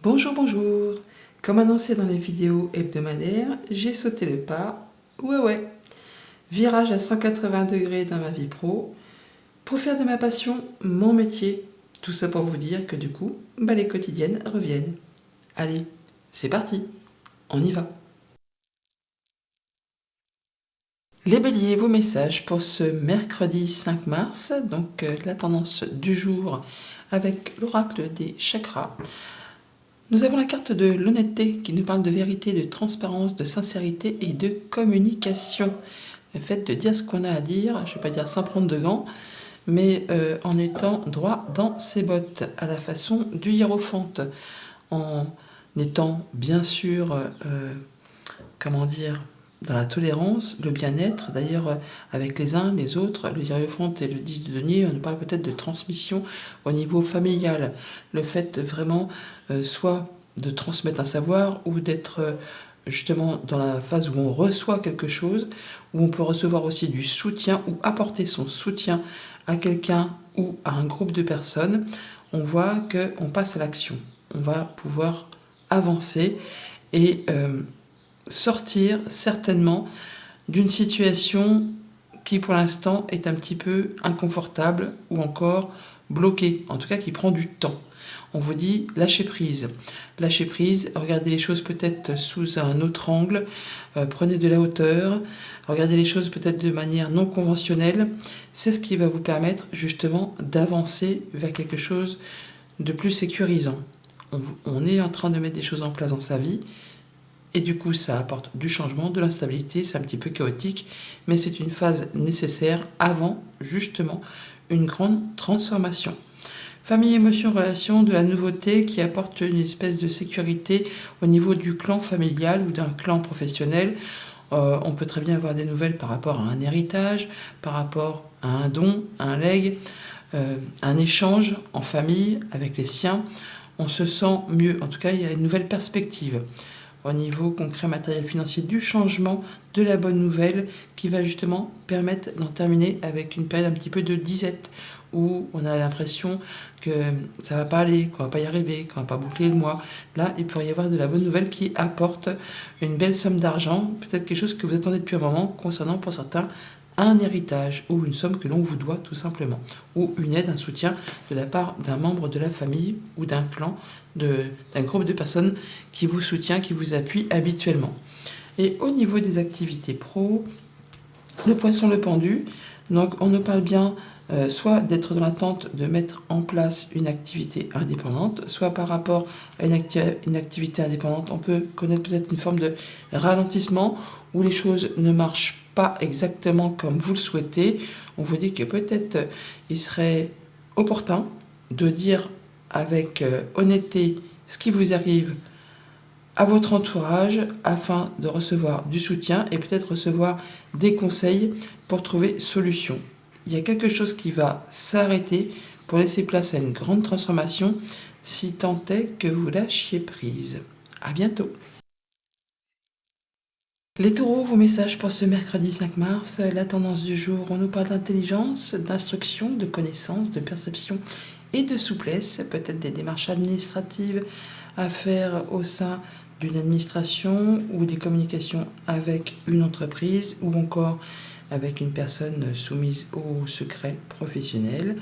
Bonjour, bonjour. Comme annoncé dans les vidéos hebdomadaires, j'ai sauté le pas. Ouais. Virage à 180 degrés dans ma vie pro pour faire de ma passion mon métier. Tout ça pour vous dire que du coup, les quotidiennes reviennent. Allez, c'est parti. On y va. Les béliers, vos messages pour ce mercredi 5 mars, donc la tendance du jour avec l'oracle des chakras. Nous avons la carte de l'honnêteté qui nous parle de vérité, de transparence, de sincérité et de communication. Le fait de dire ce qu'on a à dire, je ne vais pas dire sans prendre de gants, mais en étant droit dans ses bottes, à la façon du hiérophante, en étant bien sûr, dans la tolérance, le bien-être. D'ailleurs, avec les uns, les autres, le hiérophante et le 10 de denier, on nous parle peut-être de transmission au niveau familial. Le fait vraiment, soit de transmettre un savoir ou d'être justement dans la phase où on reçoit quelque chose, où on peut recevoir aussi du soutien ou apporter son soutien à quelqu'un ou à un groupe de personnes. On voit qu'on passe à l'action. On va pouvoir avancer et sortir certainement d'une situation qui pour l'instant est un petit peu inconfortable ou encore bloquée, en tout cas qui prend du temps. On vous dit lâchez prise, regardez les choses peut-être sous un autre angle, prenez de la hauteur, regardez les choses peut-être de manière non conventionnelle. C'est ce qui va vous permettre justement d'avancer vers quelque chose de plus sécurisant. On est en train de mettre des choses en place dans sa vie. Et du coup, ça apporte du changement, de l'instabilité, c'est un petit peu chaotique, mais c'est une phase nécessaire avant, justement, une grande transformation. Famille, émotion, relation, de la nouveauté qui apporte une espèce de sécurité au niveau du clan familial ou d'un clan professionnel. On peut très bien avoir des nouvelles par rapport à un héritage, par rapport à un don, un legs, un échange en famille avec les siens. On se sent mieux, en tout cas, il y a une nouvelle perspective au niveau concret, matériel, financier, du changement, de la bonne nouvelle qui va justement permettre d'en terminer avec une période un petit peu de disette où on a l'impression que ça va pas aller, qu'on va pas y arriver, qu'on va pas boucler le mois. Là, il pourrait y avoir de la bonne nouvelle qui apporte une belle somme d'argent, peut-être quelque chose que vous attendez depuis un moment concernant pour certains un héritage ou une somme que l'on vous doit tout simplement, ou une aide, un soutien de la part d'un membre de la famille ou d'un clan, d'un groupe de personnes qui vous soutient, qui vous appuie habituellement. Et au niveau des activités pro, le poisson, le pendu, donc on nous parle bien soit d'être dans l'attente de mettre en place une activité indépendante, soit par rapport à une activité indépendante, on peut connaître peut-être une forme de ralentissement où les choses ne marchent pas exactement comme vous le souhaitez. On vous dit que peut-être il serait opportun de dire avec honnêteté ce qui vous arrive à votre entourage afin de recevoir du soutien et peut-être recevoir des conseils pour trouver solution. Il y a quelque chose qui va s'arrêter pour laisser place à une grande transformation si tant est que vous lâchiez prise. À bientôt. Les taureaux, vos messages pour ce mercredi 5 mars, la tendance du jour, on nous parle d'intelligence, d'instruction, de connaissance, de perception et de souplesse, peut-être des démarches administratives à faire au sein d'une administration ou des communications avec une entreprise ou encore avec une personne soumise au secret professionnel.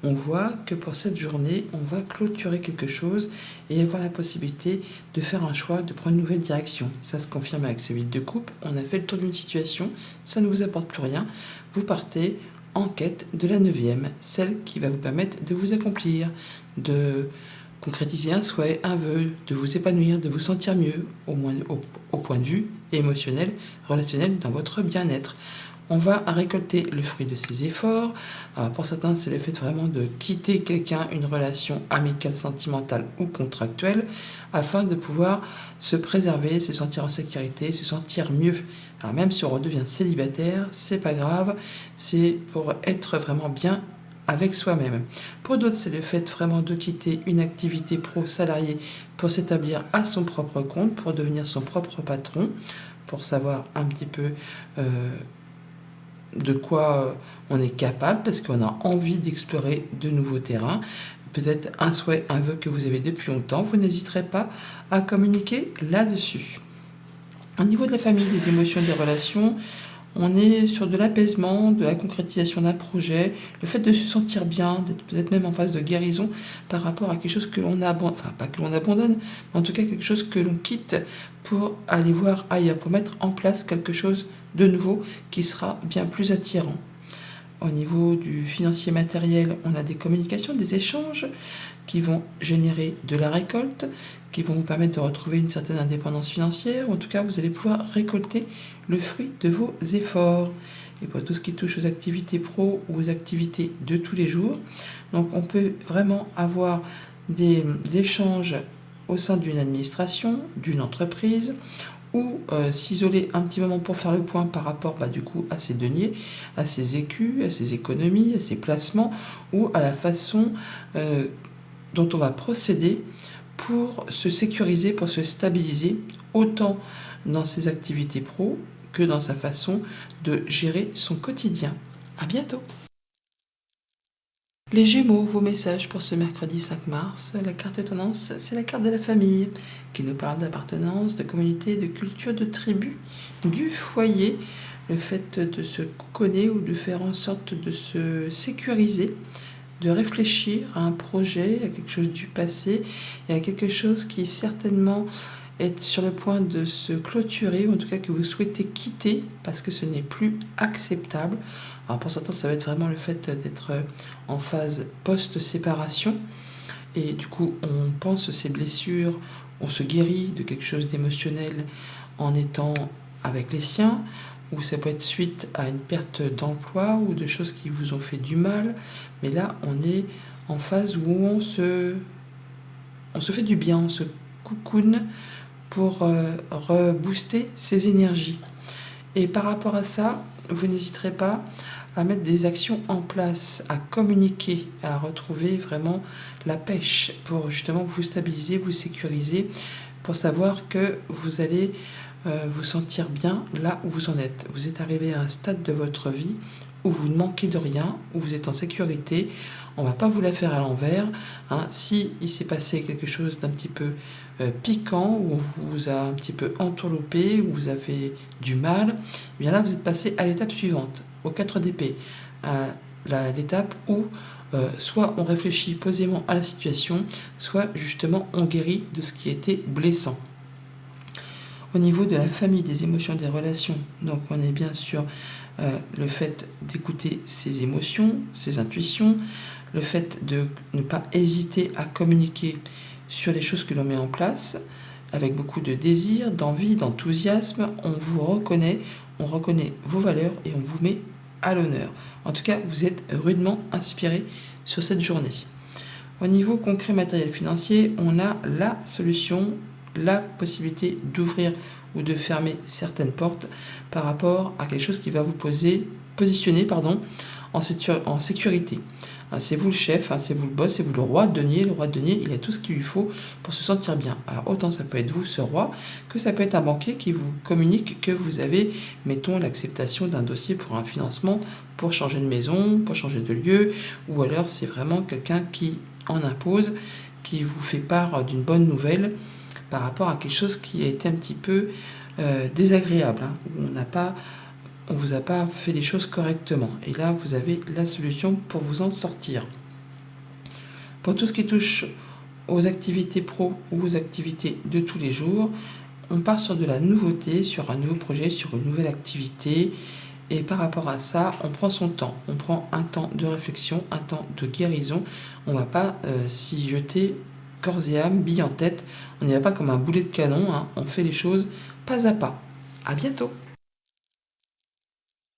On voit que pour cette journée, on va clôturer quelque chose et avoir la possibilité de faire un choix, de prendre une nouvelle direction. Ça se confirme avec ce 8 de coupe. On a fait le tour d'une situation, ça ne vous apporte plus rien. Vous partez en quête de la 9e, celle qui va vous permettre de vous accomplir, de concrétiser un souhait, un vœu, de vous épanouir, de vous sentir mieux, au moins au point de vue émotionnel, relationnel, dans votre bien-être. On va récolter le fruit de ses efforts. Alors pour certains, c'est le fait vraiment de quitter quelqu'un, une relation amicale, sentimentale ou contractuelle, afin de pouvoir se préserver, se sentir en sécurité, se sentir mieux. Alors même si on redevient célibataire, c'est pas grave, c'est pour être vraiment bien avec soi-même. Pour d'autres, c'est le fait vraiment de quitter une activité pro-salariée pour s'établir à son propre compte, pour devenir son propre patron, pour savoir un petit peu de quoi on est capable, parce qu'on a envie d'explorer de nouveaux terrains, peut-être un souhait, un vœu que vous avez depuis longtemps, vous n'hésiterez pas à communiquer là-dessus. Au niveau de la famille, des émotions, des relations, on est sur de l'apaisement, de la concrétisation d'un projet, le fait de se sentir bien, d'être peut-être même en phase de guérison par rapport à quelque chose que l'on abandonne, enfin pas que l'on abandonne, mais en tout cas quelque chose que l'on quitte pour aller voir ailleurs, pour mettre en place quelque chose de nouveau qui sera bien plus attirant. Au niveau du financier matériel, on a des communications, des échanges qui vont générer de la récolte, qui vont vous permettre de retrouver une certaine indépendance financière. En tout cas, vous allez pouvoir récolter le fruit de vos efforts. Et pour tout ce qui touche aux activités pro ou aux activités de tous les jours, donc on peut vraiment avoir des échanges au sein d'une administration, d'une entreprise, ou s'isoler un petit moment pour faire le point par rapport du coup à ses deniers, à ses écus, à ses économies, à ses placements, ou à la façon dont on va procéder pour se sécuriser, pour se stabiliser, autant dans ses activités pro que dans sa façon de gérer son quotidien. À bientôt. Les Gémeaux, vos messages pour ce mercredi 5 mars. La carte de tendance, c'est la carte de la famille, qui nous parle d'appartenance, de communauté, de culture, de tribu, du foyer, le fait de se cocooner ou de faire en sorte de se sécuriser, de réfléchir à un projet, à quelque chose du passé et à quelque chose qui certainement est sur le point de se clôturer, ou en tout cas que vous souhaitez quitter parce que ce n'est plus acceptable. Alors pour certains, ça va être vraiment le fait d'être en phase post-séparation et du coup on pense ces blessures, on se guérit de quelque chose d'émotionnel en étant avec les siens, ou ça peut être suite à une perte d'emploi ou de choses qui vous ont fait du mal, mais là on est en phase où on se fait du bien, on se cocoone pour rebooster ses énergies. Et par rapport à ça, vous n'hésiterez pas à mettre des actions en place, à communiquer, à retrouver vraiment la pêche pour justement vous stabiliser, vous sécuriser, pour savoir que vous allez vous sentir bien là où vous en êtes. Vous êtes arrivé à un stade de votre vie où vous ne manquez de rien, où vous êtes en sécurité. On ne va pas vous la faire à l'envers. Si il s'est passé quelque chose d'un petit peu piquant, où on vous a un petit peu entourloupé, où vous avez du mal, eh bien là vous êtes passé à l'étape suivante, aux 4 d'épée, à l'étape où soit on réfléchit posément à la situation, soit justement on guérit de ce qui était blessant. Au niveau de la famille, des émotions, des relations, donc on est bien sûr le fait d'écouter ses émotions, ses intuitions, le fait de ne pas hésiter à communiquer sur les choses que l'on met en place, avec beaucoup de désir, d'envie, d'enthousiasme. On vous reconnaît, on reconnaît vos valeurs et on vous met à l'honneur. En tout cas, vous êtes rudement inspiré sur cette journée. Au niveau concret, matériel, financier, on a la solution, la possibilité d'ouvrir ou de fermer certaines portes par rapport à quelque chose qui va vous positionner en sécurité. C'est vous le chef, c'est vous le boss, c'est vous le roi de denier. Le roi de denier, il a tout ce qu'il lui faut pour se sentir bien. Alors autant ça peut être vous, ce roi, que ça peut être un banquier qui vous communique que vous avez, mettons, l'acceptation d'un dossier pour un financement, pour changer de maison, pour changer de lieu, ou alors c'est vraiment quelqu'un qui en impose, qui vous fait part d'une bonne nouvelle par rapport à quelque chose qui a été un petit peu désagréable, où on ne vous a pas fait les choses correctement. Et là, vous avez la solution pour vous en sortir. Pour tout ce qui touche aux activités pro ou aux activités de tous les jours, on part sur de la nouveauté, sur un nouveau projet, sur une nouvelle activité. Et par rapport à ça, on prend son temps. On prend un temps de réflexion, un temps de guérison. On ne va pas s'y jeter corps et âme, bille en tête. On n'y va pas comme un boulet de canon. On fait les choses pas à pas. À bientôt.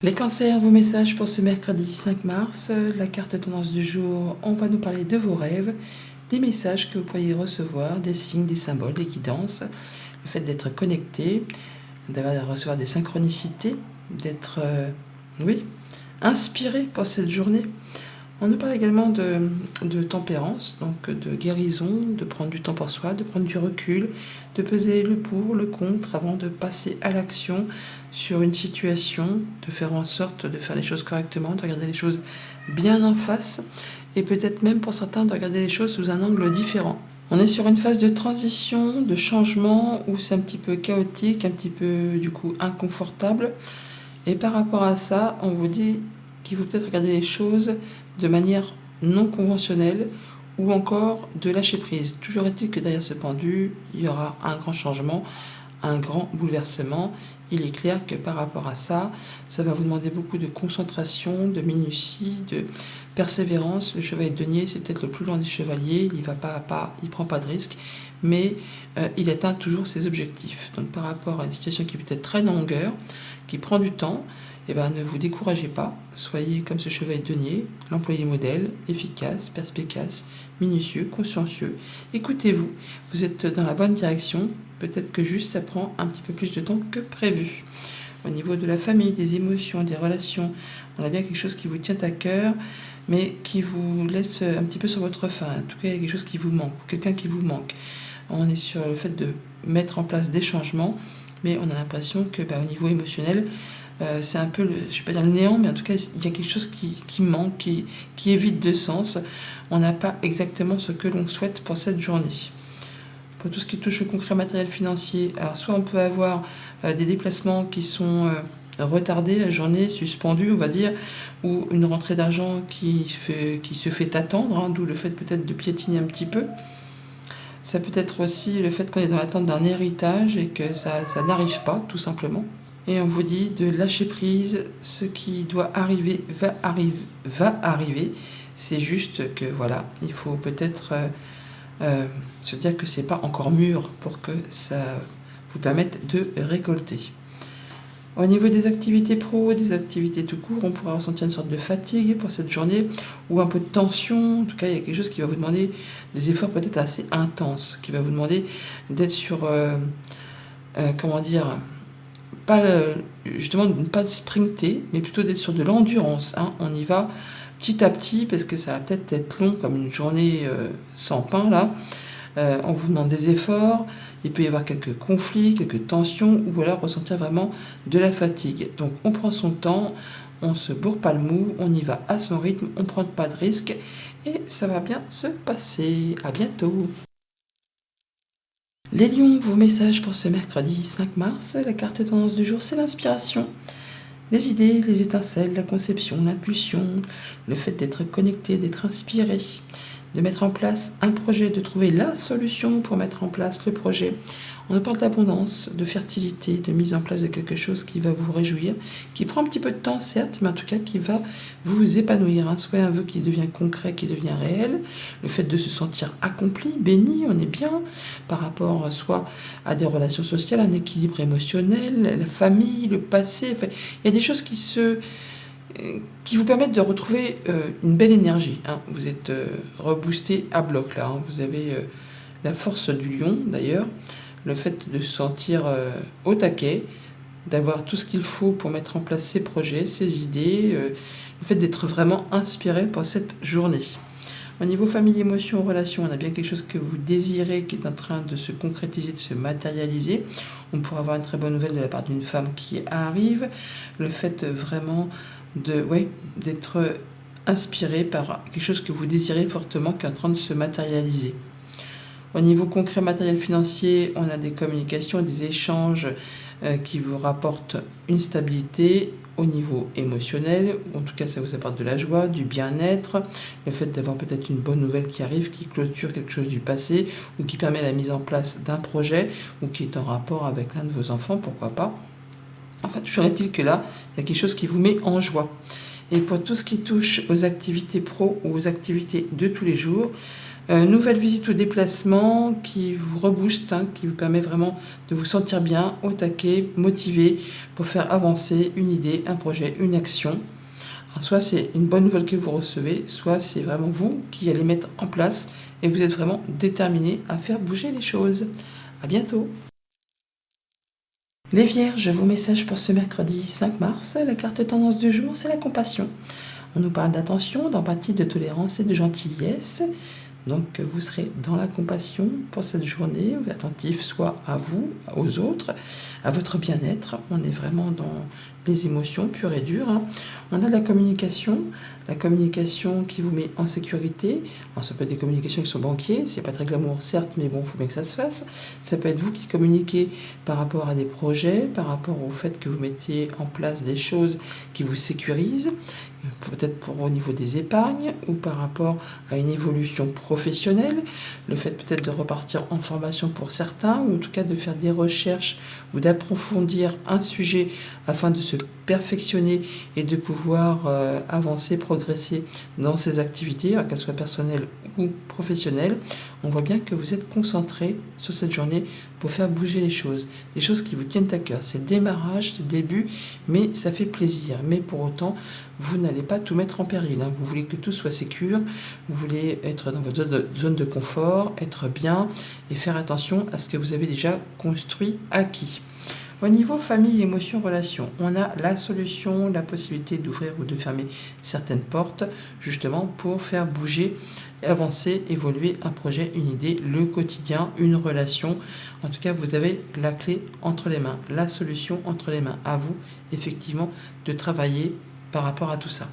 Les cancers, vos messages pour ce mercredi 5 mars. La carte de tendance du jour, on va nous parler de vos rêves, des messages que vous pourriez recevoir, des signes, des symboles, des guidances, le fait d'être connecté, d'avoir recevoir des synchronicités, d'être inspiré pour cette journée. On nous parle également de tempérance, donc de guérison, de prendre du temps pour soi, de prendre du recul, de peser le pour, le contre avant de passer à l'action sur une situation, de faire en sorte de faire les choses correctement, de regarder les choses bien en face et peut-être même pour certains de regarder les choses sous un angle différent. On est sur une phase de transition, de changement, où c'est un petit peu chaotique, un petit peu du coup inconfortable. Et par rapport à ça, on vous dit qu'il faut peut-être regarder les choses de manière non conventionnelle ou encore de lâcher prise. Toujours est-il que derrière ce pendu, il y aura un grand changement, un grand bouleversement. Il est clair que par rapport à ça, ça va vous demander beaucoup de concentration, de minutie, de persévérance. Le chevalier de denier, c'est peut-être le plus loin des chevaliers, il y va pas à pas, il prend pas de risque, mais il atteint toujours ses objectifs. Donc par rapport à une situation qui peut être très longueur, qui prend du temps, eh ben, ne vous découragez pas, soyez comme ce chevalier de denier, l'employé modèle, efficace, perspicace, minutieux, consciencieux. Écoutez-vous, vous êtes dans la bonne direction, peut-être que juste ça prend un petit peu plus de temps que prévu. Au niveau de la famille, des émotions, des relations, on a bien quelque chose qui vous tient à cœur, mais qui vous laisse un petit peu sur votre faim. En tout cas, il y a quelque chose qui vous manque, quelqu'un qui vous manque. On est sur le fait de mettre en place des changements, mais on a l'impression que au niveau émotionnel, c'est un peu, je ne vais pas dire le néant, mais en tout cas, il y a quelque chose qui manque, qui est vide de sens. On n'a pas exactement ce que l'on souhaite pour cette journée. Pour tout ce qui touche au concret matériel financier, alors soit on peut avoir des déplacements qui sont retardés, la journée suspendue, on va dire, ou une rentrée d'argent qui se fait attendre, hein, d'où le fait peut-être de piétiner un petit peu. Ça peut être aussi le fait qu'on est dans l'attente d'un héritage et que ça n'arrive pas, tout simplement. Et on vous dit de lâcher prise, ce qui doit arriver va arriver. C'est juste que voilà, il faut peut-être se dire que c'est pas encore mûr pour que ça vous permette de récolter. Au niveau des activités pro, des activités tout court, on pourra ressentir une sorte de fatigue pour cette journée ou un peu de tension. En tout cas, il y a quelque chose qui va vous demander des efforts peut-être assez intenses, qui va vous demander d'être sur, comment dire, pas justement pas de sprinter, mais plutôt d'être sur de l'endurance. Hein. On y va petit à petit parce que ça va peut-être être long comme une journée sans pain là. On vous demande des efforts, il peut y avoir quelques conflits, quelques tensions, ou alors ressentir vraiment de la fatigue. Donc on prend son temps, on se bourre pas le mou, on y va à son rythme, on ne prend pas de risques, et ça va bien se passer. À bientôt. Les lions, vos messages pour ce mercredi 5 mars, la carte tendance du jour, c'est l'inspiration. Les idées, les étincelles, la conception, l'impulsion, le fait d'être connecté, d'être inspiré, de mettre en place un projet, de trouver la solution pour mettre en place le projet. On nous parle d'abondance, de fertilité, de mise en place de quelque chose qui va vous réjouir, qui prend un petit peu de temps certes, mais en tout cas qui va vous épanouir. Hein. Soit un vœu qui devient concret, qui devient réel, le fait de se sentir accompli, béni, on est bien, par rapport soit à des relations sociales, un équilibre émotionnel, la famille, le passé. Enfin, il y a des choses qui vous permettent de retrouver une belle énergie. Hein. Vous êtes reboosté à bloc là. Hein. Vous avez la force du lion d'ailleurs. Le fait de se sentir au taquet, d'avoir tout ce qu'il faut pour mettre en place ses projets, ses idées, le fait d'être vraiment inspiré pour cette journée. Au niveau famille, émotion, relation, on a bien quelque chose que vous désirez qui est en train de se concrétiser, de se matérialiser. On pourra avoir une très bonne nouvelle de la part d'une femme qui arrive. Le fait vraiment d'être inspiré par quelque chose que vous désirez fortement qui est en train de se matérialiser. Au niveau concret matériel financier, on a des communications, des échanges qui vous rapportent une stabilité au niveau émotionnel. En tout cas, ça vous apporte de la joie, du bien-être, le fait d'avoir peut-être une bonne nouvelle qui arrive, qui clôture quelque chose du passé ou qui permet la mise en place d'un projet ou qui est en rapport avec l'un de vos enfants, pourquoi pas. Enfin, toujours est-il que là, il y a quelque chose qui vous met en joie. Et pour tout ce qui touche aux activités pro ou aux activités de tous les jours, nouvelle visite ou déplacement qui vous rebooste, hein, qui vous permet vraiment de vous sentir bien, au taquet, motivé pour faire avancer une idée, un projet, une action. Alors, soit c'est une bonne nouvelle que vous recevez, soit c'est vraiment vous qui allez mettre en place et vous êtes vraiment déterminé à faire bouger les choses. À bientôt. Les Vierges, vos messages pour ce mercredi 5 mars, la carte tendance du jour, c'est la compassion. On nous parle d'attention, d'empathie, de tolérance et de gentillesse. Donc vous serez dans la compassion pour cette journée, attentif soit à vous, aux autres, à votre bien-être. On est vraiment dans les émotions pures et dures, hein. On a la communication qui vous met en sécurité. Alors, ça peut être des communications qui sont banquiers, c'est pas très glamour certes, mais bon, il faut bien que ça se fasse. Ça peut être vous qui communiquez par rapport à des projets, par rapport au fait que vous mettiez en place des choses qui vous sécurisent, peut-être au niveau des épargnes ou par rapport à une évolution professionnelle, le fait peut-être de repartir en formation pour certains, ou en tout cas de faire des recherches ou d'approfondir un sujet afin de se perfectionner et de pouvoir avancer, progresser dans ses activités, qu'elles soient personnelles ou professionnelles. On voit bien que vous êtes concentré sur cette journée pour faire bouger les choses qui vous tiennent à cœur. C'est le démarrage, c'est le début, mais ça fait plaisir. Mais pour autant, vous n'allez pas tout mettre en péril, hein. Vous voulez que tout soit sécure, vous voulez être dans votre zone de confort, être bien et faire attention à ce que vous avez déjà construit, acquis. Au niveau famille, émotions, relations, on a la solution, la possibilité d'ouvrir ou de fermer certaines portes, justement pour faire bouger, avancer, évoluer un projet, une idée, le quotidien, une relation. En tout cas, vous avez la clé entre les mains, la solution entre les mains. À vous, effectivement, de travailler par rapport à tout ça.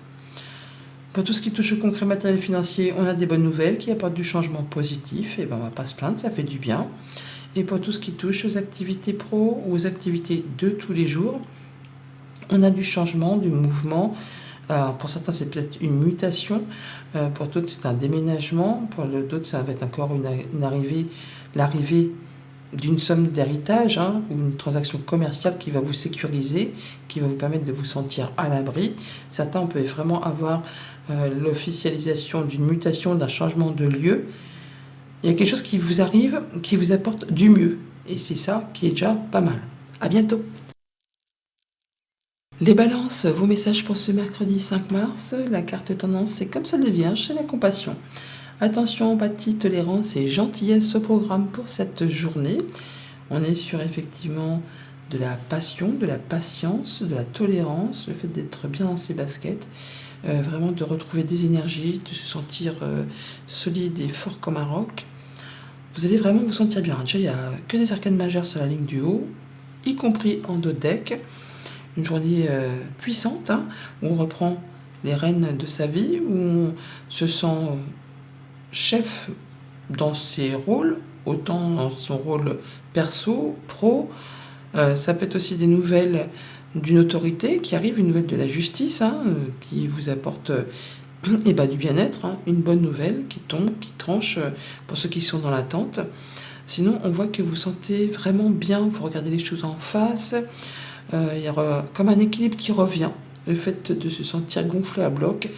Pour tout ce qui touche au concret matériel financier, on a des bonnes nouvelles qui apportent du changement positif. Et ben, on va pas se plaindre, ça fait du bien. Et pour tout ce qui touche aux activités pro ou aux activités de tous les jours, on a du changement, du mouvement. Pour certains, c'est peut-être une mutation. Pour d'autres, c'est un déménagement. Pour d'autres, ça va être encore l'arrivée d'une somme d'héritage, hein, ou une transaction commerciale qui va vous sécuriser, qui va vous permettre de vous sentir à l'abri. Certains, on peut vraiment avoir l'officialisation d'une mutation, d'un changement de lieu. Il y a quelque chose qui vous arrive, qui vous apporte du mieux. Et c'est ça qui est déjà pas mal. À bientôt. Les balances, vos messages pour ce mercredi 5 mars. La carte tendance, c'est comme celle des Vierges, c'est la compassion. Attention, empathie, tolérance et gentillesse au programme pour cette journée. On est sur effectivement de la passion, de la patience, de la tolérance, le fait d'être bien dans ses baskets, vraiment de retrouver des énergies, de se sentir solide et fort comme un roc. Vous allez vraiment vous sentir bien. Déjà, il n'y a que des arcanes majeures sur la ligne du haut, y compris en dos de deck. Une journée puissante, hein, où on reprend les rênes de sa vie, où on se sent chef dans ses rôles, autant dans son rôle perso, pro. Ça peut être aussi des nouvelles d'une autorité qui arrive, une nouvelle de la justice, hein, qui vous apporte du bien-être, hein, une bonne nouvelle qui tombe, qui tranche pour ceux qui sont dans l'attente. Sinon, on voit que vous sentez vraiment bien, vous regardez les choses en face. Il y a comme un équilibre qui revient. Le fait de se sentir gonflé à bloc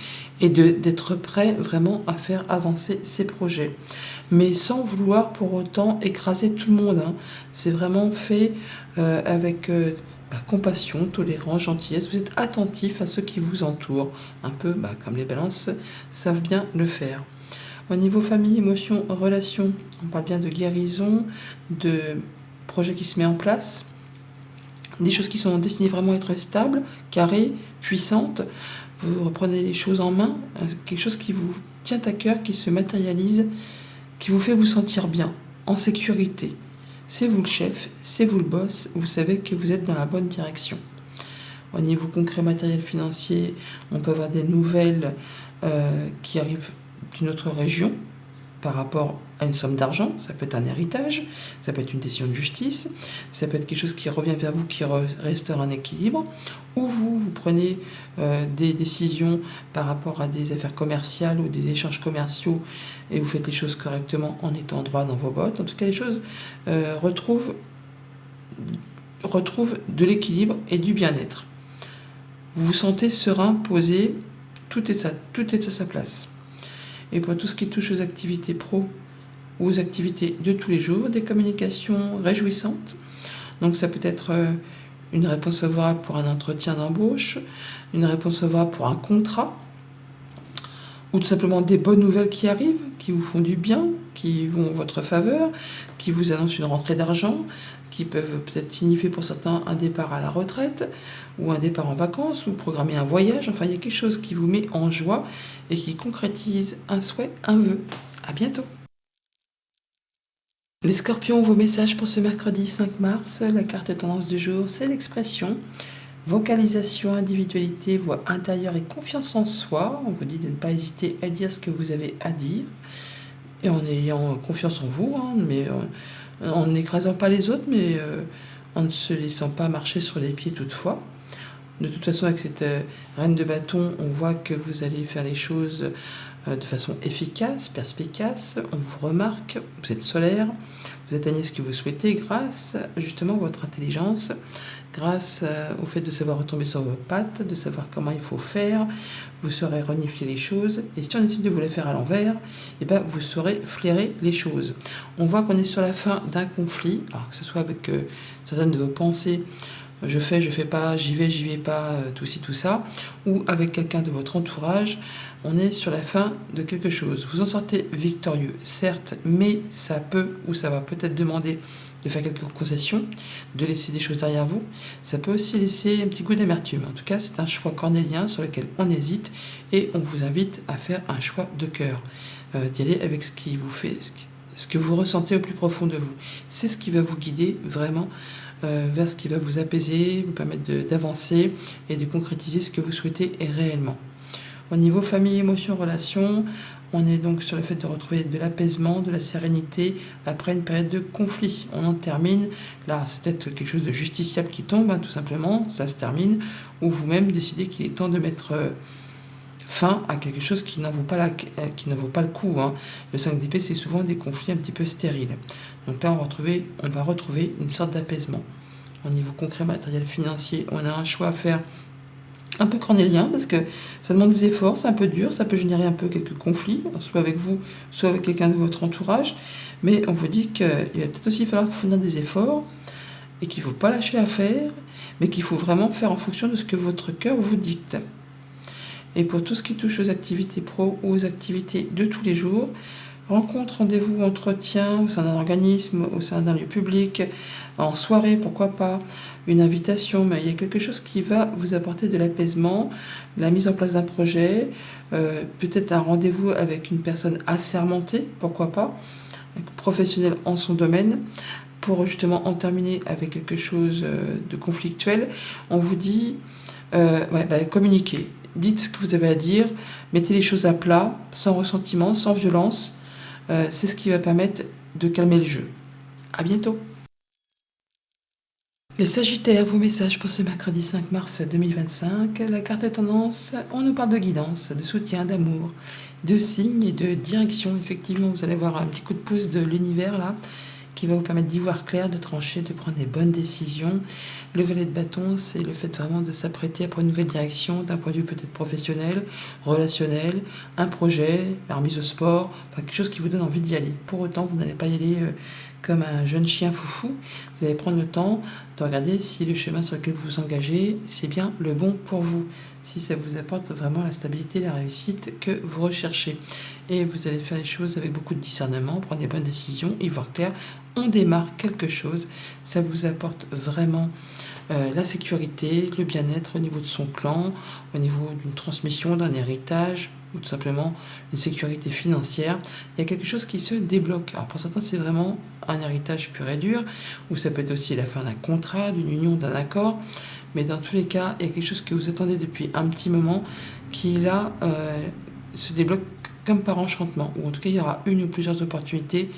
et d'être prêt vraiment à faire avancer ses projets. Mais sans vouloir pour autant écraser tout le monde, hein. C'est vraiment fait avec compassion, tolérance, gentillesse. Vous êtes attentif à ceux qui vous entourent. Un peu comme les balances savent bien le faire. Au niveau famille, émotions, relations, on parle bien de guérison, de projet qui se met en place. Des choses qui sont destinées vraiment à être stables, carrées, puissantes. Vous reprenez les choses en main, quelque chose qui vous tient à cœur, qui se matérialise, qui vous fait vous sentir bien, en sécurité. C'est vous le chef, c'est vous le boss, vous savez que vous êtes dans la bonne direction. Au niveau concret matériel financier, on peut avoir des nouvelles qui arrivent d'une autre région, par rapport à une somme d'argent, ça peut être un héritage, ça peut être une décision de justice, ça peut être quelque chose qui revient vers vous, qui restaure un équilibre, ou vous prenez des décisions par rapport à des affaires commerciales ou des échanges commerciaux et vous faites les choses correctement en étant droit dans vos bottes. En tout cas, les choses retrouvent de l'équilibre et du bien-être. Vous vous sentez serein, posé, tout est à sa place. Et pour tout ce qui touche aux activités pro ou aux activités de tous les jours, des communications réjouissantes. Donc ça peut être une réponse favorable pour un entretien d'embauche, une réponse favorable pour un contrat, ou tout simplement des bonnes nouvelles qui arrivent, qui vous font du bien, qui vont en votre faveur, qui vous annoncent une rentrée d'argent, qui peuvent peut-être signifier pour certains un départ à la retraite, ou un départ en vacances, ou programmer un voyage. Enfin, il y a quelque chose qui vous met en joie et qui concrétise un souhait, un vœu. À bientôt. Les scorpions, vos messages pour ce mercredi 5 mars. La carte tendance du jour, c'est l'expression. vocalisation, individualité, voix intérieure et confiance en soi. On vous dit de ne pas hésiter à dire ce que vous avez à dire, et en ayant confiance en vous, hein, mais en n'écrasant pas les autres, mais en ne se laissant pas marcher sur les pieds toutefois. De toute façon, avec cette reine de bâton, on voit que vous allez faire les choses de façon efficace, perspicace. On vous remarque, vous êtes solaire, vous atteignez ce que vous souhaitez grâce justement à votre intelligence, grâce au fait de savoir retomber sur vos pattes, de savoir comment il faut faire. Vous saurez renifler les choses, et si on décide de vous les faire à l'envers, eh ben, vous saurez flairer les choses. On voit qu'on est sur la fin d'un conflit, alors que ce soit avec certaines de vos pensées, je fais pas, j'y vais pas, tout ci, tout ça, ou avec quelqu'un de votre entourage, on est sur la fin de quelque chose. Vous en sortez victorieux, certes, mais ça peut ou ça va peut-être demander de faire quelques concessions, de laisser des choses derrière vous. Ça peut aussi laisser un petit goût d'amertume. En tout cas, c'est un choix cornélien sur lequel on hésite, et on vous invite à faire un choix de cœur, d'y aller avec ce qui vous fait, ce que vous ressentez au plus profond de vous. C'est ce qui va vous guider vraiment vers ce qui va vous apaiser, vous permettre d'avancer et de concrétiser ce que vous souhaitez réellement. Au niveau famille, émotions, relations, on est donc sur le fait de retrouver de l'apaisement, de la sérénité après une période de conflit. On en termine, là c'est peut-être quelque chose de justiciable qui tombe, hein, tout simplement, ça se termine, ou vous-même décidez qu'il est temps de mettre fin à quelque chose qui n'en vaut pas, le coup. Hein. Le 5 d'épée, c'est souvent des conflits un petit peu stériles. Donc là, on va retrouver une sorte d'apaisement. Au niveau concret, matériel, financier, on a un choix à faire un peu cornélien, parce que ça demande des efforts, c'est un peu dur, ça peut générer un peu quelques conflits, soit avec vous, soit avec quelqu'un de votre entourage, mais on vous dit qu'il va peut-être aussi falloir fournir des efforts, et qu'il ne faut pas lâcher l'affaire, mais qu'il faut vraiment faire en fonction de ce que votre cœur vous dicte. Et pour tout ce qui touche aux activités pro ou aux activités de tous les jours, rencontre, rendez-vous, entretien au sein d'un organisme, au sein d'un lieu public, en soirée, pourquoi pas, une invitation, mais il y a quelque chose qui va vous apporter de l'apaisement, la mise en place d'un projet, peut-être un rendez-vous avec une personne assermentée, pourquoi pas, professionnelle en son domaine, pour justement en terminer avec quelque chose de conflictuel. On vous dit, communiquez. Dites ce que vous avez à dire, mettez les choses à plat, sans ressentiment, sans violence. C'est ce qui va permettre de calmer le jeu. À bientôt. Les Sagittaires, vos messages pour ce mercredi 5 mars 2025. La carte tendance, on nous parle de guidance, de soutien, d'amour, de signes et de direction. Effectivement, vous allez avoir un petit coup de pouce de l'univers là, qui va vous permettre d'y voir clair, de trancher, de prendre des bonnes décisions. Le valet de bâton, c'est le fait vraiment de s'apprêter à prendre une nouvelle direction, d'un point de vue peut-être professionnel, relationnel, un projet, la remise au sport, enfin, quelque chose qui vous donne envie d'y aller. Pour autant, vous n'allez pas y aller comme un jeune chien foufou. Vous allez prendre le temps de regarder si le chemin sur lequel vous vous engagez, c'est bien le bon pour vous, si ça vous apporte vraiment la stabilité, la réussite que vous recherchez. Et vous allez faire les choses avec beaucoup de discernement, prendre des bonnes décisions, y voir clair. On démarre quelque chose, ça vous apporte vraiment la sécurité, le bien-être au niveau de son clan, au niveau d'une transmission, d'un héritage, ou tout simplement une sécurité financière. Il y a quelque chose qui se débloque. Alors pour certains, c'est vraiment un héritage pur et dur, ou ça peut être aussi la fin d'un contrat, d'une union, d'un accord. Mais dans tous les cas, il y a quelque chose que vous attendez depuis un petit moment qui là se débloque comme par enchantement, ou en tout cas il y aura une ou plusieurs opportunités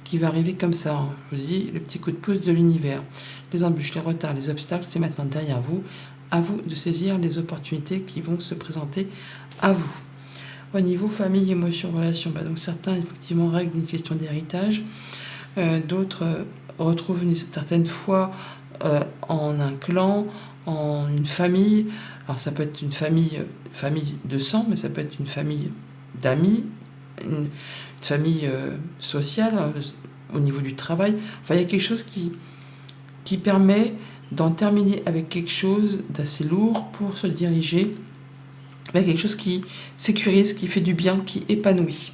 qui va arriver comme ça. Hein. Je vous dis, le petit coup de pouce de l'univers. Les embûches, les retards, les obstacles, c'est maintenant derrière vous. À vous de saisir les opportunités qui vont se présenter à vous. Au niveau famille, émotions, relations, donc certains effectivement règlent une question d'héritage, d'autres retrouvent une certaine foi en un clan, en une famille. Alors ça peut être une famille de sang, mais ça peut être une famille d'amis, une famille sociale, au niveau du travail. Enfin, il y a quelque chose qui permet d'en terminer avec quelque chose d'assez lourd pour se diriger vers quelque chose qui sécurise, qui fait du bien, qui épanouit.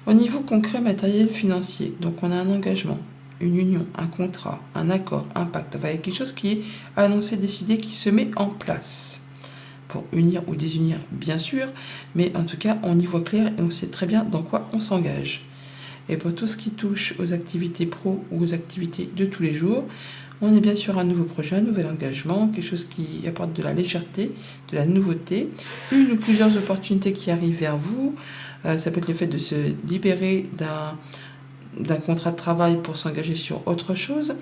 Au niveau concret, matériel, financier, donc on a un engagement, une union, un contrat, un accord, un pacte. Enfin, il y a quelque chose qui est annoncé, décidé, qui se met en place pour unir ou désunir, bien sûr, mais en tout cas, on y voit clair et on sait très bien dans quoi on s'engage. Et pour tout ce qui touche aux activités pro ou aux activités de tous les jours, On est bien sur un nouveau projet, un nouvel engagement, quelque chose qui apporte de la légèreté, de la nouveauté, une ou plusieurs opportunités qui arrivent vers vous. Ça peut être le fait de se libérer d'un contrat de travail pour s'engager sur autre chose.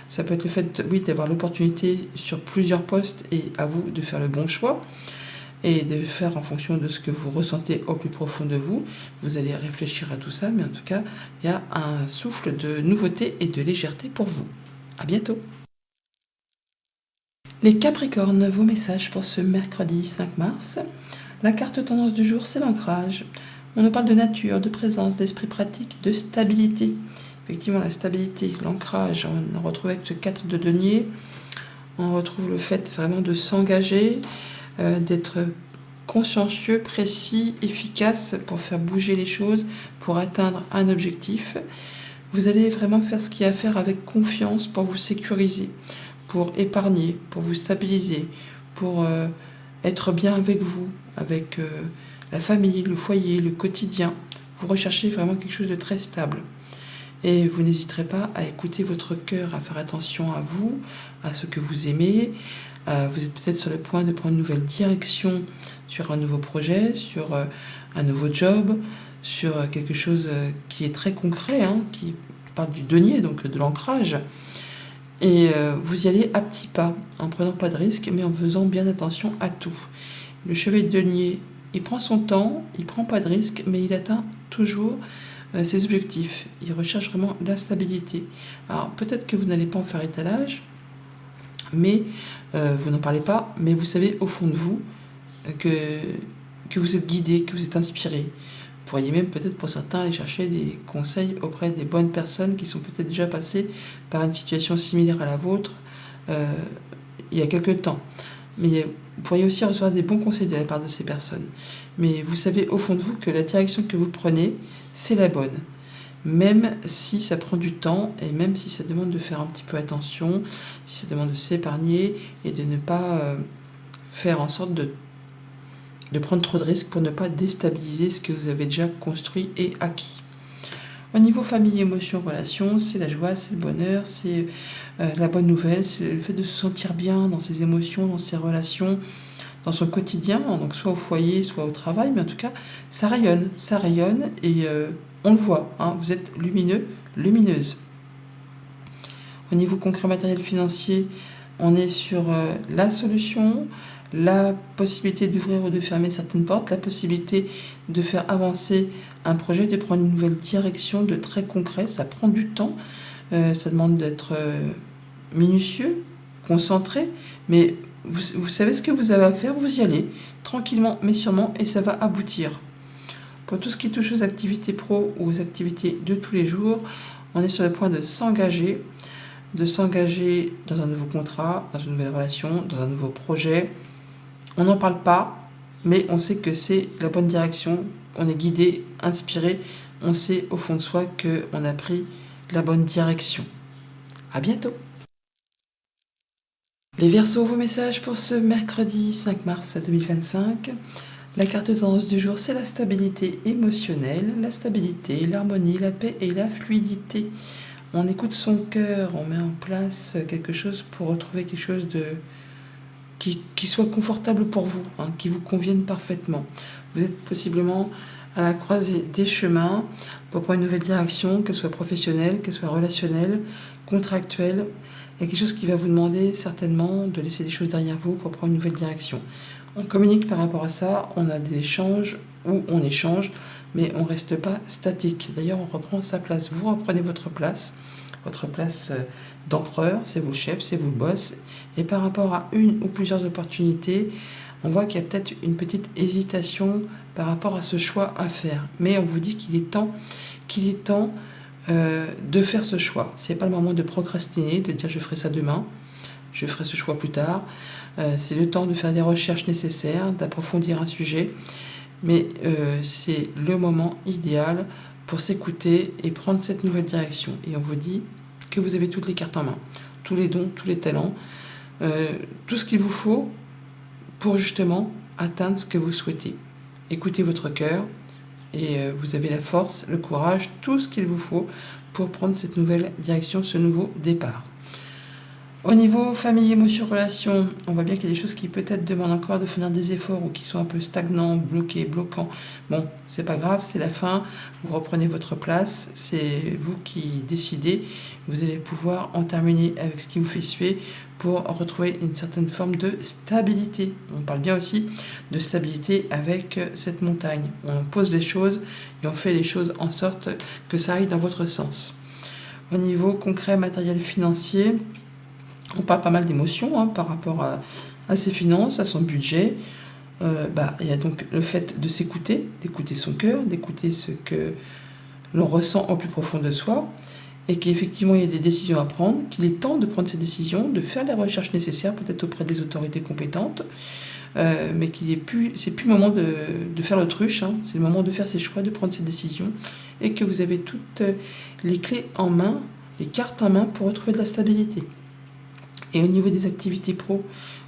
Ça peut être le fait, oui, d'avoir l'opportunité sur plusieurs postes et à vous de faire le bon choix et de faire en fonction de ce que vous ressentez au plus profond de vous. Vous allez réfléchir à tout ça, mais en tout cas, il y a un souffle de nouveauté et de légèreté pour vous. À bientôt. Les Capricornes, vos messages pour ce mercredi 5 mars. La carte tendance du jour, c'est l'ancrage. On nous parle de nature, de présence, d'esprit pratique, de stabilité. Effectivement, la stabilité, l'ancrage, on retrouve avec ce 4 de denier. On retrouve le fait vraiment de s'engager, d'être consciencieux, précis, efficace pour faire bouger les choses, pour atteindre un objectif. Vous allez vraiment faire ce qu'il y a à faire avec confiance pour vous sécuriser, pour épargner, pour vous stabiliser, pour être bien avec vous, avec la famille, le foyer, le quotidien. Vous recherchez vraiment quelque chose de très stable. Et vous n'hésiterez pas à écouter votre cœur, à faire attention à vous, à ce que vous aimez. Vous êtes peut-être sur le point de prendre une nouvelle direction sur un nouveau projet, sur un nouveau job, sur quelque chose qui est très concret, qui parle du denier, donc de l'ancrage. Et vous y allez à petits pas, en prenant pas de risques, mais en faisant bien attention à tout. Le chevalier de denier, il prend son temps, il prend pas de risques, mais il atteint toujours ses objectifs. Il recherche vraiment la stabilité. Alors peut-être que vous n'allez pas en faire étalage, mais vous n'en parlez pas, mais vous savez au fond de vous que vous êtes guidé, que vous êtes inspiré. Vous pourriez même peut-être pour certains aller chercher des conseils auprès des bonnes personnes qui sont peut-être déjà passées par une situation similaire à la vôtre il y a quelque temps. Mais vous pourriez aussi recevoir des bons conseils de la part de ces personnes. Mais vous savez au fond de vous que la direction que vous prenez, c'est la bonne. Même si ça prend du temps et même si ça demande de faire un petit peu attention, si ça demande de s'épargner et de ne pas faire en sorte de prendre trop de risques pour ne pas déstabiliser ce que vous avez déjà construit et acquis. Au niveau famille, émotions, relations, c'est la joie, c'est le bonheur, c'est la bonne nouvelle, c'est le fait de se sentir bien dans ses émotions, dans ses relations, dans son quotidien, donc soit au foyer, soit au travail, mais en tout cas, ça rayonne et on le voit, vous êtes lumineux, lumineuse. Au niveau concret matériel financier, on est sur la solution, la possibilité d'ouvrir ou de fermer certaines portes, la possibilité de faire avancer un projet, de prendre une nouvelle direction, de très concret. Ça prend du temps, ça demande d'être minutieux, concentré, mais vous savez ce que vous avez à faire, vous y allez, tranquillement mais sûrement, et ça va aboutir. Pour tout ce qui touche aux activités pro ou aux activités de tous les jours, on est sur le point de s'engager dans un nouveau contrat, dans une nouvelle relation, dans un nouveau projet. On n'en parle pas, mais on sait que c'est la bonne direction, on est guidé, inspiré, on sait au fond de soi qu'on a pris la bonne direction. À bientôt. Les Verseaux, vos messages pour ce mercredi 5 mars 2025. La carte tendance du jour, c'est la stabilité émotionnelle, la stabilité, l'harmonie, la paix et la fluidité. On écoute son cœur, on met en place quelque chose pour retrouver quelque chose qui soit confortable pour vous, qui vous convienne parfaitement. Vous êtes possiblement à la croisée des chemins pour prendre une nouvelle direction, qu'elle soit professionnelle, qu'elle soit relationnelle, contractuelle. Il y a quelque chose qui va vous demander certainement de laisser des choses derrière vous pour prendre une nouvelle direction. On communique par rapport à ça, on a des échanges où on échange, mais on ne reste pas statique. D'ailleurs, on reprend sa place. Vous reprenez votre place d'empereur, c'est vous le chef, c'est vous le boss. Et par rapport à une ou plusieurs opportunités, on voit qu'il y a peut-être une petite hésitation par rapport à ce choix à faire. Mais on vous dit qu'il est temps de faire ce choix. Ce n'est pas le moment de procrastiner, de dire je ferai ça demain, je ferai ce choix plus tard. C'est le temps de faire les recherches nécessaires, d'approfondir un sujet. Mais c'est le moment idéal pour s'écouter et prendre cette nouvelle direction. Et on vous dit que vous avez toutes les cartes en main, tous les dons, tous les talents, tout ce qu'il vous faut pour justement atteindre ce que vous souhaitez. Écoutez votre cœur et vous avez la force, le courage, tout ce qu'il vous faut pour prendre cette nouvelle direction, ce nouveau départ. Au niveau famille, émotions, relations, on voit bien qu'il y a des choses qui peut-être demandent encore de fournir des efforts ou qui sont un peu stagnants, bloqués, bloquants. Bon, c'est pas grave, c'est la fin, vous reprenez votre place, c'est vous qui décidez. Vous allez pouvoir en terminer avec ce qui vous fait suer pour retrouver une certaine forme de stabilité. On parle bien aussi de stabilité avec cette montagne. On pose les choses et on fait les choses en sorte que ça aille dans votre sens. Au niveau concret, matériel, financier, on parle pas mal d'émotions par rapport à ses finances, à son budget. Il y a donc le fait de s'écouter, d'écouter son cœur, d'écouter ce que l'on ressent au plus profond de soi, et qu'effectivement il y a des décisions à prendre, qu'il est temps de prendre ces décisions, de faire les recherches nécessaires, peut-être auprès des autorités compétentes, mais c'est plus le moment de faire l'autruche, c'est le moment de faire ses choix, de prendre ses décisions, et que vous avez toutes les clés en main, les cartes en main pour retrouver de la stabilité. Et au niveau des activités pro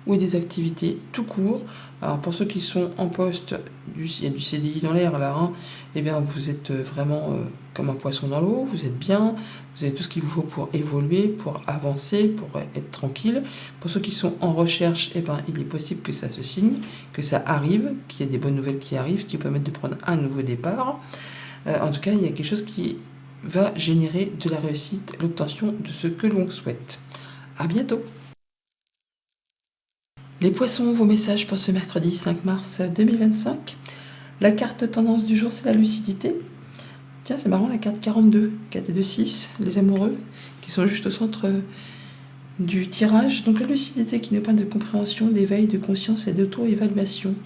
ou des activités tout court, alors pour ceux qui sont en poste, il y a du CDI dans l'air là, eh bien vous êtes vraiment comme un poisson dans l'eau, vous êtes bien, vous avez tout ce qu'il vous faut pour évoluer, pour avancer, pour être tranquille. Pour ceux qui sont en recherche, eh ben, il est possible que ça se signe, que ça arrive, qu'il y ait des bonnes nouvelles qui arrivent, qui permettent de prendre un nouveau départ. En tout cas, il y a quelque chose qui va générer de la réussite, l'obtention de ce que l'on souhaite. À bientôt. Les poissons, vos messages pour ce mercredi 5 mars 2025. La carte tendance du jour, c'est la lucidité. Tiens, c'est marrant, la carte 42, 4 et 2, 6, les amoureux, qui sont juste au centre du tirage. Donc la lucidité qui nous parle de compréhension, d'éveil, de conscience et d'auto-évaluation.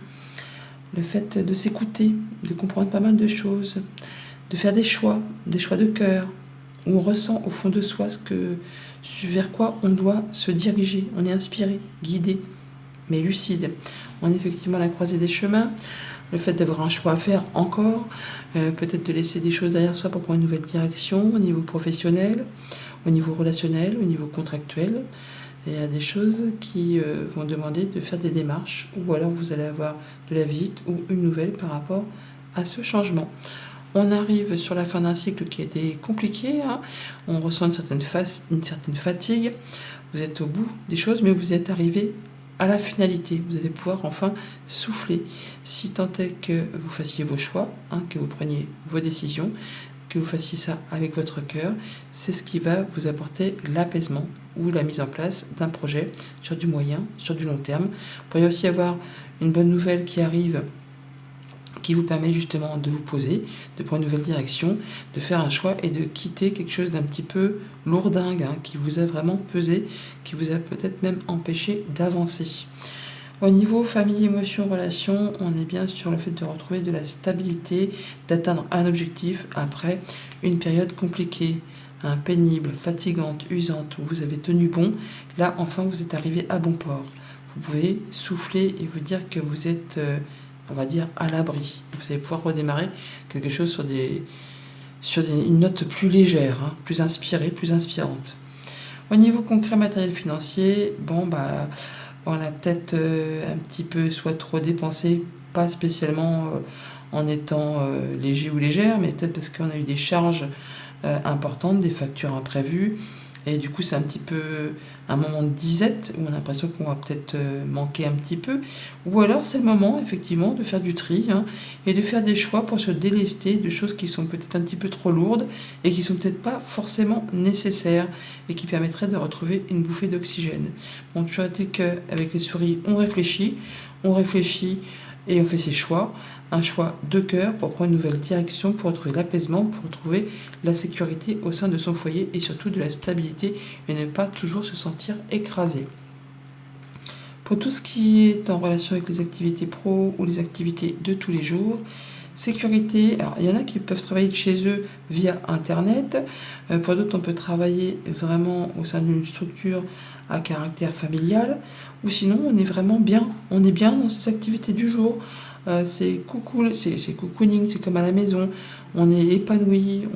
Le fait de s'écouter, de comprendre pas mal de choses, de faire des choix de cœur, où on ressent au fond de soi vers quoi on doit se diriger. On est inspiré, guidé, mais lucide. On est effectivement à la croisée des chemins. Le fait d'avoir un choix à faire encore, peut-être de laisser des choses derrière soi pour prendre une nouvelle direction au niveau professionnel, au niveau relationnel, au niveau contractuel. Il y a des choses qui vont demander de faire des démarches, ou alors vous allez avoir de la visite ou une nouvelle par rapport à ce changement. On arrive sur la fin d'un cycle qui a été compliqué, on ressent une certaine fatigue, vous êtes au bout des choses, mais vous êtes arrivé à la finalité. Vous allez pouvoir enfin souffler, si tant est que vous fassiez vos choix, que vous preniez vos décisions, que vous fassiez ça avec votre cœur. C'est ce qui va vous apporter l'apaisement ou la mise en place d'un projet sur du moyen, sur du long terme. Vous pourriez aussi avoir une bonne nouvelle qui arrive, qui vous permet justement de vous poser, de prendre une nouvelle direction, de faire un choix et de quitter quelque chose d'un petit peu lourdingue, qui vous a vraiment pesé, qui vous a peut-être même empêché d'avancer. Au niveau famille, émotions, relations, on est bien sur le fait de retrouver de la stabilité, d'atteindre un objectif après une période compliquée, pénible, fatigante, usante, où vous avez tenu bon. Là, enfin, vous êtes arrivé à bon port. Vous pouvez souffler et vous dire que vous êtes on va dire à l'abri. Vous allez pouvoir redémarrer quelque chose sur une note plus légère, plus inspirée, plus inspirante. Au niveau concret, matériel financier, on a peut-être un petit peu soit trop dépensé, pas spécialement en étant léger ou légère, mais peut-être parce qu'on a eu des charges importantes, des factures imprévues. Et du coup, c'est un petit peu un moment de disette où on a l'impression qu'on va peut-être manquer un petit peu. Ou alors, c'est le moment, effectivement, de faire du tri et de faire des choix pour se délester de choses qui sont peut-être un petit peu trop lourdes et qui sont peut-être pas forcément nécessaires et qui permettraient de retrouver une bouffée d'oxygène. Bon, toujours est-il qu'avec les souris, on réfléchit et on fait ses choix. Un choix de cœur pour prendre une nouvelle direction, pour retrouver l'apaisement, pour retrouver la sécurité au sein de son foyer et surtout de la stabilité et ne pas toujours se sentir écrasé. Pour tout ce qui est en relation avec les activités pro ou les activités de tous les jours, sécurité, alors il y en a qui peuvent travailler de chez eux via Internet, pour d'autres on peut travailler vraiment au sein d'une structure à caractère familial, ou sinon on est vraiment bien, on est bien dans ces activités du jour. C'est coucou, c'est cocooning, c'est comme à la maison, on est épanoui,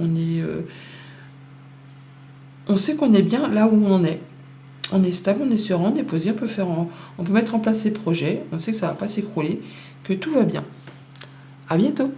on sait qu'on est bien là où on en est. On est stable, on est serein, on est posé, on peut mettre en place ses projets, on sait que ça ne va pas s'écrouler, que tout va bien. À bientôt!